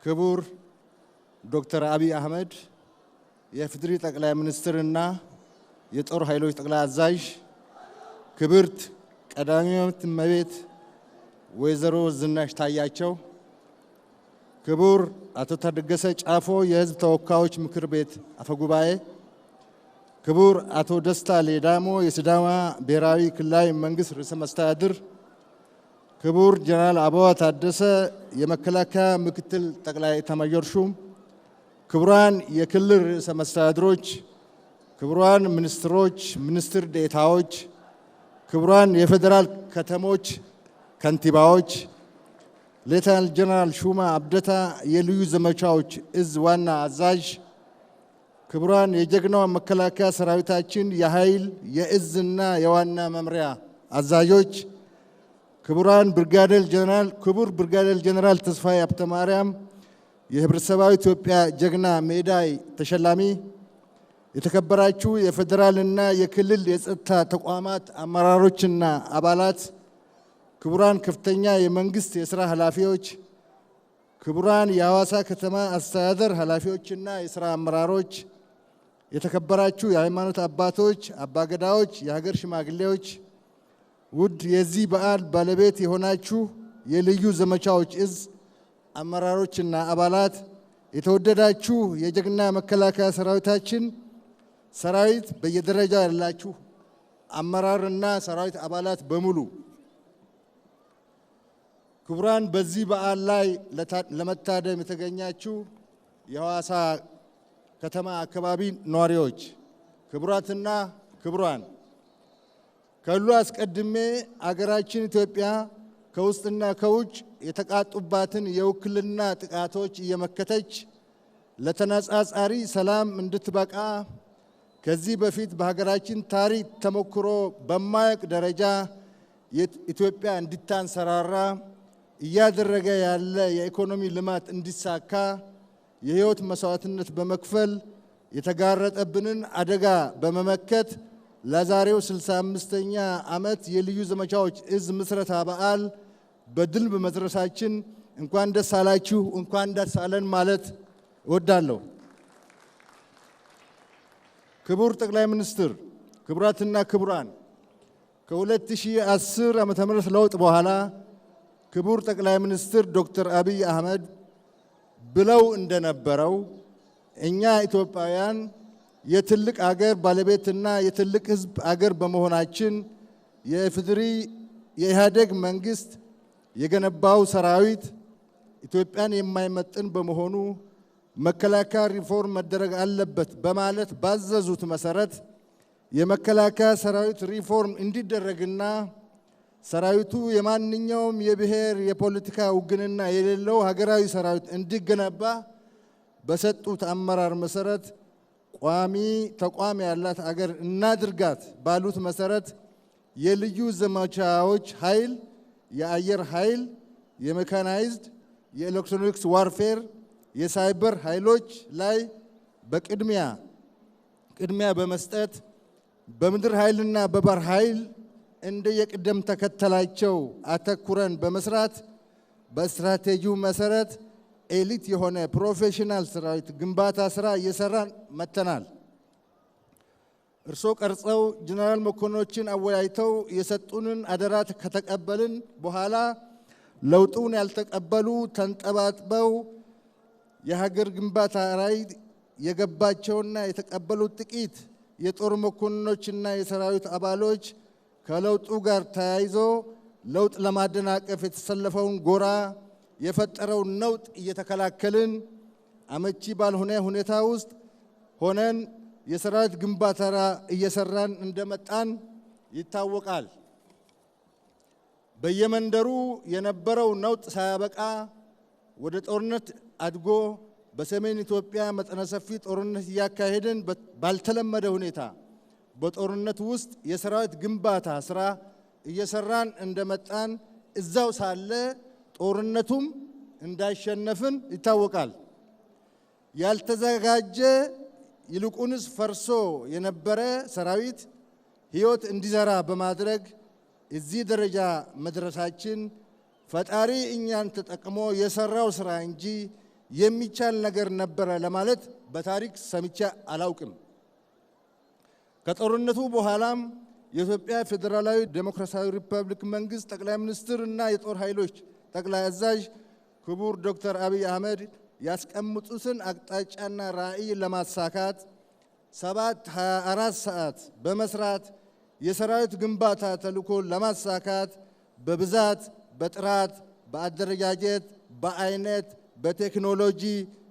ክቡር ዶክተር አብይ አህመድ የፍትሪ ጠቅላይ ሚኒስትርና የጦር ኃይሎች ጠቅላይ አዛዥ፣ ክብርት ቀዳማዊት እመቤት ወይዘሮ ዝናሽ ታያቸው፣ ክቡር አቶ ታደገሰ ጫፎ የሕዝብ ተወካዮች ምክር ቤት አፈጉባኤ፣ ክቡር አቶ ደስታ ሌዳሞ የሲዳማ ብሔራዊ ክልላዊ መንግስት ርዕሰ መስተዳድር፣ ክቡር ጀነራል አበባው ታደሰ የመከላከያ ምክትል ጠቅላይ ኤታማዦር ሹም፣ ክቡራን የክልል ርዕሰ መስተዳድሮች፣ ክቡራን ሚኒስትሮች፣ ሚኒስትር ዴኤታዎች፣ ክቡራን የፌዴራል ከተሞች ከንቲባዎች፣ ሌተናል ጀነራል ሹማ አብደታ የልዩ ዘመቻዎች እዝ ዋና አዛዥ፣ ክቡራን የጀግናው መከላከያ ሰራዊታችን የኃይል የእዝና የዋና መምሪያ አዛዦች፣ ክቡራን ክቡር ብርጋዴር ጀነራል ተስፋዬ ሀብተማርያም የህብረተሰባዊ ኢትዮጵያ ጀግና ሜዳይ ተሸላሚ፣ የተከበራችሁ የፌዴራልና የክልል የጸጥታ ተቋማት አመራሮችና አባላት፣ ክቡራን ከፍተኛ የመንግስት የሥራ ኃላፊዎች፣ ክቡራን የሐዋሳ ከተማ አስተዳደር ኃላፊዎችና የሥራ አመራሮች፣ የተከበራችሁ የሃይማኖት አባቶች፣ አባገዳዎች፣ የሀገር ሽማግሌዎች፣ ውድ የዚህ በዓል ባለቤት የሆናችሁ የልዩ ዘመቻዎች እዝ አመራሮችና አባላት፣ የተወደዳችሁ የጀግና መከላከያ ሰራዊታችን ሰራዊት በየደረጃው ያላችሁ አመራርና ሰራዊት አባላት በሙሉ፣ ክቡራን በዚህ በዓል ላይ ለመታደም የተገኛችሁ የሐዋሳ ከተማ አካባቢ ነዋሪዎች፣ ክቡራትና ክቡራን፣ ከሁሉ አስቀድሜ አገራችን ኢትዮጵያ ከውስጥና ከውጭ የተቃጡባትን የውክልና ጥቃቶች እየመከተች ለተነጻጻሪ ሰላም እንድትበቃ ከዚህ በፊት በሀገራችን ታሪክ ተሞክሮ በማያውቅ ደረጃ ኢትዮጵያ እንድታንሰራራ እያደረገ ያለ የኢኮኖሚ ልማት እንዲሳካ የህይወት መስዋዕትነት በመክፈል የተጋረጠብንን አደጋ በመመከት ለዛሬው 65ኛ ዓመት የልዩ ዘመቻዎች እዝ ምስረታ በዓል በድል በመድረሳችን እንኳን ደስ አላችሁ፣ እንኳን ደስ አለን ማለት እወዳለሁ። ክቡር ጠቅላይ ሚኒስትር፣ ክቡራትና ክቡራን፣ ከ2010 ዓ.ም ለውጥ በኋላ ክቡር ጠቅላይ ሚኒስትር ዶክተር አብይ አህመድ ብለው እንደነበረው እኛ ኢትዮጵያውያን የትልቅ አገር ባለቤትና የትልቅ ህዝብ አገር በመሆናችን የፍትሪ የኢህአዴግ መንግስት የገነባው ሰራዊት ኢትዮጵያን የማይመጥን በመሆኑ መከላከያ ሪፎርም መደረግ አለበት በማለት ባዘዙት መሰረት የመከላከያ ሰራዊት ሪፎርም እንዲደረግና ሰራዊቱ የማንኛውም የብሔር የፖለቲካ ውግንና የሌለው ሀገራዊ ሰራዊት እንዲገነባ በሰጡት አመራር መሰረት ቋሚ ተቋም ያላት አገር እናድርጋት ባሉት መሰረት የልዩ ዘመቻዎች ኃይል፣ የአየር ኃይል፣ የሜካናይዝድ፣ የኤሌክትሮኒክስ ዋርፌር፣ የሳይበር ኃይሎች ላይ በቅድሚያ በመስጠት በምድር ኃይልና በባህር ኃይል እንደ የቅደም ተከተላቸው አተኩረን በመስራት በስትራቴጂው መሰረት ኤሊት የሆነ ፕሮፌሽናል ሰራዊት ግንባታ ስራ እየሰራን መተናል። እርሶ ቀርጸው ጀነራል መኮንኖችን አወያይተው የሰጡንን አደራ ከተቀበልን በኋላ ለውጡን ያልተቀበሉ ተንጠባጥበው የሀገር ግንባታ ራዕይ የገባቸውና የተቀበሉት ጥቂት የጦር መኮንኖችና የሰራዊት አባሎች ከለውጡ ጋር ተያይዞ ለውጥ ለማደናቀፍ የተሰለፈውን ጎራ የፈጠረው ነውጥ እየተከላከልን አመቺ ባልሆነ ሁኔታ ውስጥ ሆነን የሰራዊት ግንባታ እየሰራን እንደመጣን ይታወቃል። በየመንደሩ የነበረው ነውጥ ሳያበቃ ወደ ጦርነት አድጎ በሰሜን ኢትዮጵያ መጠነ ሰፊ ጦርነት እያካሄድን ባልተለመደ ሁኔታ በጦርነት ውስጥ የሰራዊት ግንባታ ስራ እየሰራን እንደመጣን እዛው ሳለ ጦርነቱም እንዳሸነፍን ይታወቃል። ያልተዘጋጀ ይልቁንስ ፈርሶ የነበረ ሰራዊት ህይወት እንዲዘራ በማድረግ እዚህ ደረጃ መድረሳችን ፈጣሪ እኛን ተጠቅሞ የሰራው ስራ እንጂ የሚቻል ነገር ነበረ ለማለት በታሪክ ሰምቼ አላውቅም። ከጦርነቱ በኋላም የኢትዮጵያ ፌዴራላዊ ዴሞክራሲያዊ ሪፐብሊክ መንግስት ጠቅላይ ሚኒስትር እና የጦር ኃይሎች ጠቅላይ አዛዥ ክቡር ዶክተር አብይ አህመድ ያስቀምጡትን አቅጣጫና ራዕይ ለማሳካት 7/24 ሰዓት በመስራት የሰራዊት ግንባታ ተልዕኮ ለማሳካት በብዛት፣ በጥራት፣ በአደረጃጀት፣ በአይነት፣ በቴክኖሎጂ፣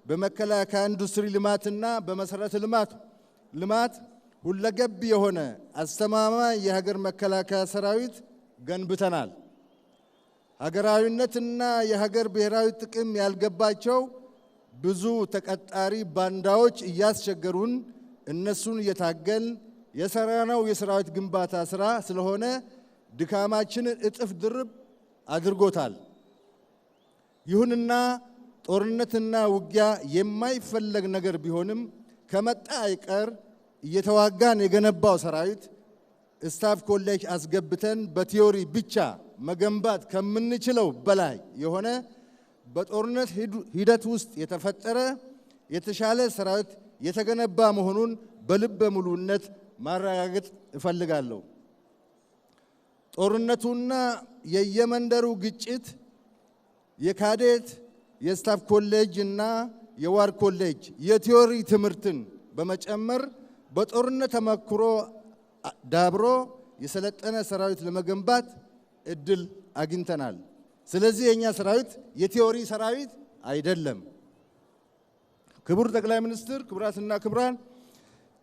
በመከላከያ ኢንዱስትሪ ልማትና በመሰረተ ልማት ሁለገብ የሆነ አስተማማኝ የሀገር መከላከያ ሰራዊት ገንብተናል። ሀገራዊነትና የሀገር ብሔራዊ ጥቅም ያልገባቸው ብዙ ተቀጣሪ ባንዳዎች እያስቸገሩን እነሱን እየታገል የሰራነው የሰራዊት ግንባታ ስራ ስለሆነ ድካማችንን እጥፍ ድርብ አድርጎታል። ይሁንና ጦርነትና ውጊያ የማይፈለግ ነገር ቢሆንም ከመጣ አይቀር እየተዋጋን የገነባው ሰራዊት ስታፍ ኮሌጅ አስገብተን በቲዮሪ ብቻ መገንባት ከምንችለው በላይ የሆነ በጦርነት ሂደት ውስጥ የተፈጠረ የተሻለ ሰራዊት የተገነባ መሆኑን በልበ ሙሉነት ማረጋገጥ እፈልጋለሁ። ጦርነቱና የየመንደሩ ግጭት የካዴት የስታፍ ኮሌጅ እና የዋር ኮሌጅ የቲዮሪ ትምህርትን በመጨመር በጦርነት ተመክሮ ዳብሮ የሰለጠነ ሰራዊት ለመገንባት እድል አግኝተናል። ስለዚህ የኛ ሰራዊት የቲዮሪ ሰራዊት አይደለም። ክቡር ጠቅላይ ሚኒስትር፣ ክቡራትና ክቡራን፣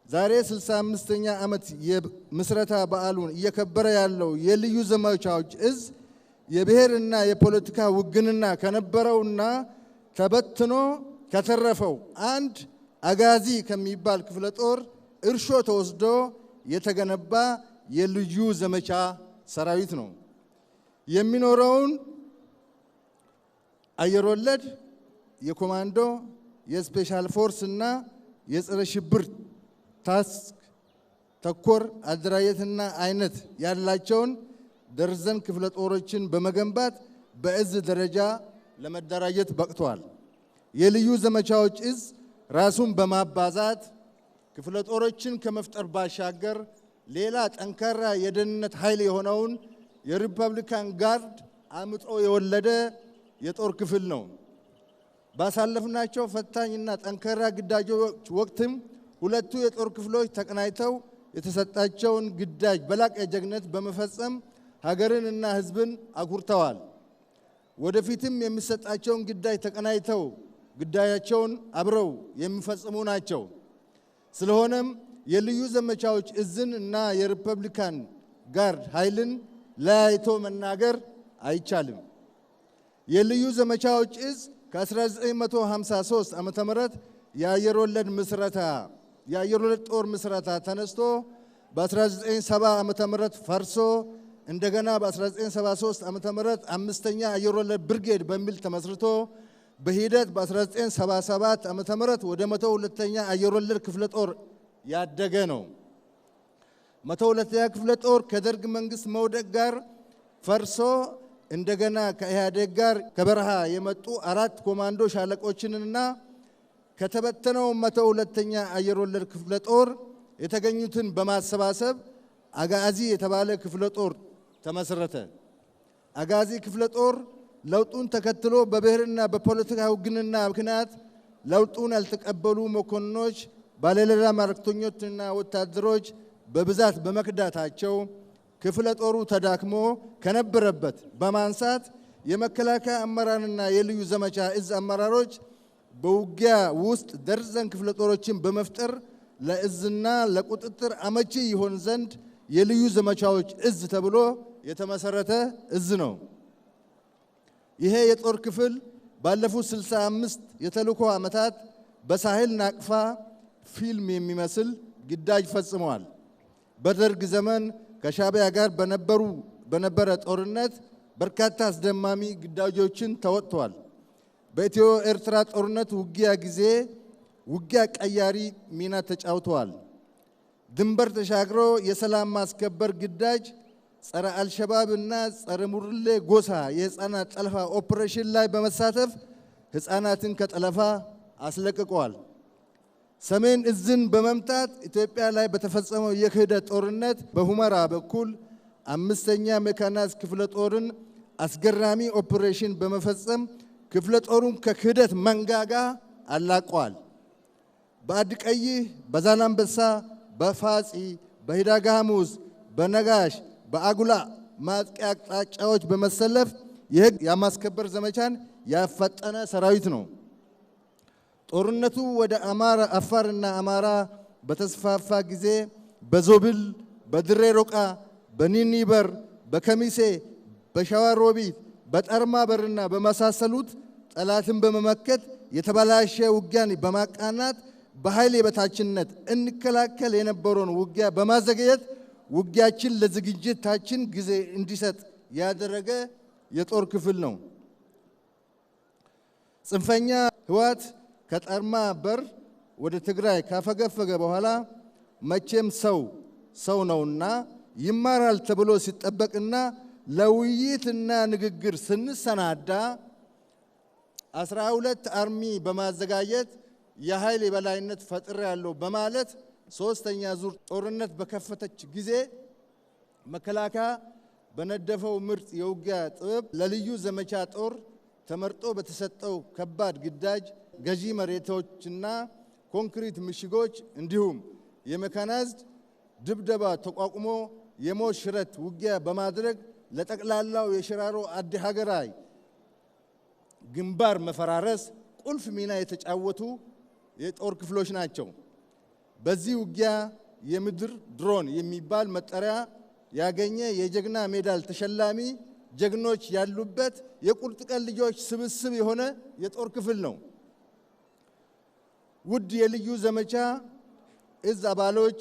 ዛሬ 65ኛ ዓመት የምስረታ በዓሉን እየከበረ ያለው የልዩ ዘመቻዎች እዝ የብሔርና የፖለቲካ ውግንና ከነበረውና ተበትኖ ከተረፈው አንድ አጋዚ ከሚባል ክፍለ ጦር እርሾ ተወስዶ የተገነባ የልዩ ዘመቻ ሰራዊት ነው። የሚኖረውን አየር ወለድ፣ የኮማንዶ፣ የስፔሻል ፎርስ እና የጸረ ሽብር ታስክ ተኮር አደራጀትና አይነት ያላቸውን ደርዘን ክፍለ ጦሮችን በመገንባት በእዝ ደረጃ ለመደራጀት በቅቷል። የልዩ ዘመቻዎች እዝ ራሱን በማባዛት ክፍለ ጦሮችን ከመፍጠር ባሻገር ሌላ ጠንካራ የደህንነት ኃይል የሆነውን የሪፐብሊካን ጋርድ አምጦ የወለደ የጦር ክፍል ነው። ባሳለፍናቸው ፈታኝና ጠንካራ ግዳጆች ወቅትም ሁለቱ የጦር ክፍሎች ተቀናጅተው የተሰጣቸውን ግዳጅ በላቀ ጀግንነት በመፈጸም ሀገርንና ሕዝብን አኩርተዋል። ወደፊትም የሚሰጣቸውን ግዳጅ ተቀናጅተው ግዳያቸውን አብረው የሚፈጽሙ ናቸው። ስለሆነም የልዩ ዘመቻዎች እዝን እና የሪፐብሊካን ጋርድ ኃይልን ለያይቶ መናገር አይቻልም። የልዩ ዘመቻዎች እዝ ከ1953 ዓመተ ምህረት የአየር ወለድ ጦር ምስረታ ተነስቶ በ1970 ዓመተ ምህረት ፈርሶ እንደገና በ1973 ዓመተ ምህረት 5ኛ አየር ወለድ ብርጌድ በሚል ተመስርቶ በሂደት በ1977 ዓመተ ምህረት ወደ 102ኛ አየር ወለድ ክፍለ ጦር ያደገ ነው። 102ኛ ክፍለ ጦር ከደርግ መንግስት መውደቅ ጋር ፈርሶ እንደገና ከኢህአዴግ ጋር ከበረሃ የመጡ 4 ኮማንዶ ሻለቆችንና ከተበተነው 102ኛ አየር ወለድ ክፍለ ጦር የተገኙትን በማሰባሰብ አጋዚ የተባለ ክፍለ ጦር ተመሰረተ። አጋዚ ክፍለ ጦር ለውጡን ተከትሎ በብሔርና በፖለቲካ ውግንና ምክንያት ለውጡን ያልተቀበሉ መኮንኖች፣ ባለሌላ መልእክተኞችና ወታደሮች በብዛት በመክዳታቸው ክፍለ ጦሩ ተዳክሞ ከነበረበት በማንሳት የመከላከያ አመራርና የልዩ ዘመቻ እዝ አመራሮች በውጊያ ውስጥ ደርዘን ክፍለ ጦሮችን በመፍጠር ለእዝና ለቁጥጥር አመቺ ይሆን ዘንድ የልዩ ዘመቻዎች እዝ ተብሎ የተመሰረተ እዝ ነው። ይሄ የጦር ክፍል ባለፉት 65 የተልእኮ ዓመታት በሳህል ናቅፋ ፊልም የሚመስል ግዳጅ ፈጽመዋል። በደርግ ዘመን ከሻዕቢያ ጋር በነበረ ጦርነት በርካታ አስደማሚ ግዳጆችን ተወጥተዋል። በኢትዮ ኤርትራ ጦርነት ውጊያ ቀያሪ ሚና ተጫውተዋል። ድንበር ተሻግሮ የሰላም ማስከበር ግዳጅ፣ ጸረ አልሸባብ እና ጸረ ሙርሌ ጎሳ የህፃናት ጠለፋ ኦፕሬሽን ላይ በመሳተፍ ሕፃናትን ከጠለፋ አስለቅቀዋል። ሰሜን እዝን በመምታት ኢትዮጵያ ላይ በተፈጸመው የክህደት ጦርነት በሁመራ በኩል 5ኛ ሜካናይዝድ ክፍለ ጦርን አስገራሚ ኦፕሬሽን በመፈጸም ክፍለ ጦሩን ከክህደት መንጋጋ አላቀዋል። በአዲቀይህ፣ በዛላምበሳ፣ በፋጺ፣ በሂዳጋ ሐሙስ፣ በነጋሽ፣ በአጉላ ማጥቂያ አቅጣጫዎች በመሰለፍ የሕግ የማስከበር ዘመቻን ያፈጠነ ሰራዊት ነው። ጦርነቱ ወደ አፋርና አማራ በተስፋፋ ጊዜ በዞብል፣ በድሬ ሮቃ፣ በኒኒበር፣ በከሚሴ፣ በሸዋሮቢት፣ በጠርማ በርና በመሳሰሉት ጠላትን በመመከት የተበላሸ ውጊያን በማቃናት በኃይል የበታችነት እንከላከል የነበረውን ውጊያ በማዘግየት ውጊያችን ለዝግጅታችን ጊዜ እንዲሰጥ ያደረገ የጦር ክፍል ነው። ጽንፈኛ ህወሓት ከጠርማ በር ወደ ትግራይ ካፈገፈገ በኋላ መቼም ሰው ነውና ይማራል ተብሎ ሲጠበቅና ለውይይትና ንግግር ስንሰናዳ 12 አርሚ በማዘጋጀት የኃይል የበላይነት ፈጥር ያለው በማለት 3ኛ ዙር ጦርነት በከፈተች ጊዜ መከላከያ በነደፈው ምርጥ የውጊያ ጥበብ ለልዩ ዘመቻ ጦር ተመርጦ በተሰጠው ከባድ ግዳጅ ገዢ መሬቶችና ኮንክሪት ምሽጎች እንዲሁም የሜካናይዝድ ድብደባ ተቋቁሞ የሞት ሽረት ውጊያ በማድረግ ለጠቅላላው የሽራሮ አዲ ሀገራይ ግንባር መፈራረስ ቁልፍ ሚና የተጫወቱ የጦር ክፍሎች ናቸው። በዚህ ውጊያ የምድር ድሮን የሚባል መጠሪያ ያገኘ የጀግና ሜዳል ተሸላሚ ጀግኖች ያሉበት የቁርጥ ቀን ልጆች ስብስብ የሆነ የጦር ክፍል ነው። ውድ የልዩ ዘመቻ እዝ አባሎች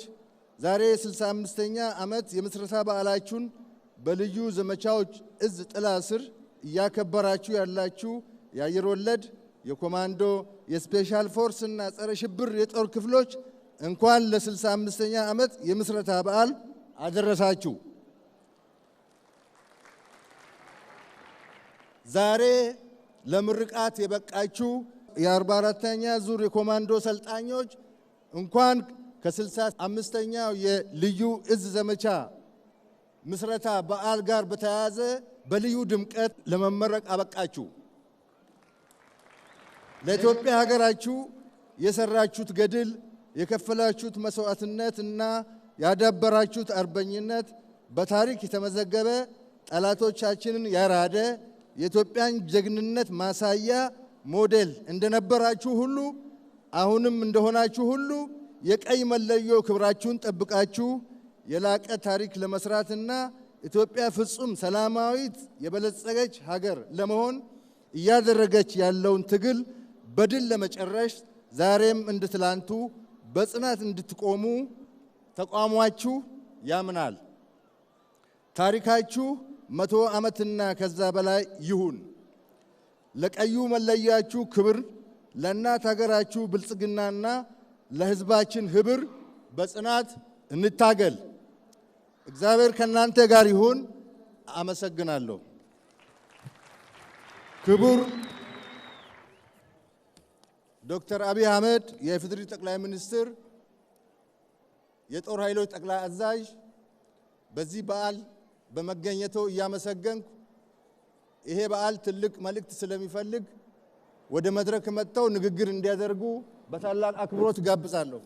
ዛሬ 65ኛ ዓመት የምስረታ በዓላችሁን በልዩ ዘመቻዎች እዝ ጥላ ስር እያከበራችሁ ያላችሁ የአየር ወለድ፣ የኮማንዶ፣ የስፔሻል ፎርስ እና ጸረ ሽብር የጦር ክፍሎች እንኳን ለ65ኛ ዓመት የምስረታ በዓል አደረሳችሁ። ዛሬ ለምርቃት የበቃችሁ የ44ኛ ዙር የኮማንዶ ሰልጣኞች እንኳን ከ65ኛው የልዩ እዝ ዘመቻ ምስረታ በዓል ጋር በተያያዘ በልዩ ድምቀት ለመመረቅ አበቃችሁ። ለኢትዮጵያ ሀገራችሁ የሰራችሁት ገድል፣ የከፈላችሁት መስዋዕትነት እና ያዳበራችሁት አርበኝነት በታሪክ የተመዘገበ ጠላቶቻችንን ያራደ የኢትዮጵያን ጀግንነት ማሳያ ሞዴል እንደነበራችሁ ሁሉ አሁንም እንደሆናችሁ ሁሉ የቀይ መለዮ ክብራችሁን ጠብቃችሁ የላቀ ታሪክ ለመስራትና ኢትዮጵያ ፍጹም ሰላማዊት የበለጸገች ሀገር ለመሆን እያደረገች ያለውን ትግል በድል ለመጨረስ ዛሬም እንደ ትላንቱ በጽናት እንድትቆሙ ተቋማችሁ ያምናል። ታሪካችሁ 100 ዓመትና ከዛ በላይ ይሁን። ለቀዩ መለያችሁ ክብር፣ ለእናት ሀገራችሁ ብልጽግናና ለሕዝባችን ህብር በጽናት እንታገል። እግዚአብሔር ከእናንተ ጋር ይሁን። አመሰግናለሁ። ክቡር ዶክተር አብይ አህመድ የኢፌዴሪ ጠቅላይ ሚኒስትር፣ የጦር ኃይሎች ጠቅላይ አዛዥ፣ በዚህ በዓል በመገኘቱ እያመሰገንኩ ይሄ በዓል ትልቅ መልእክት ስለሚፈልግ ወደ መድረክ መጥተው ንግግር እንዲያደርጉ በታላቅ አክብሮት ጋብዛለሁ።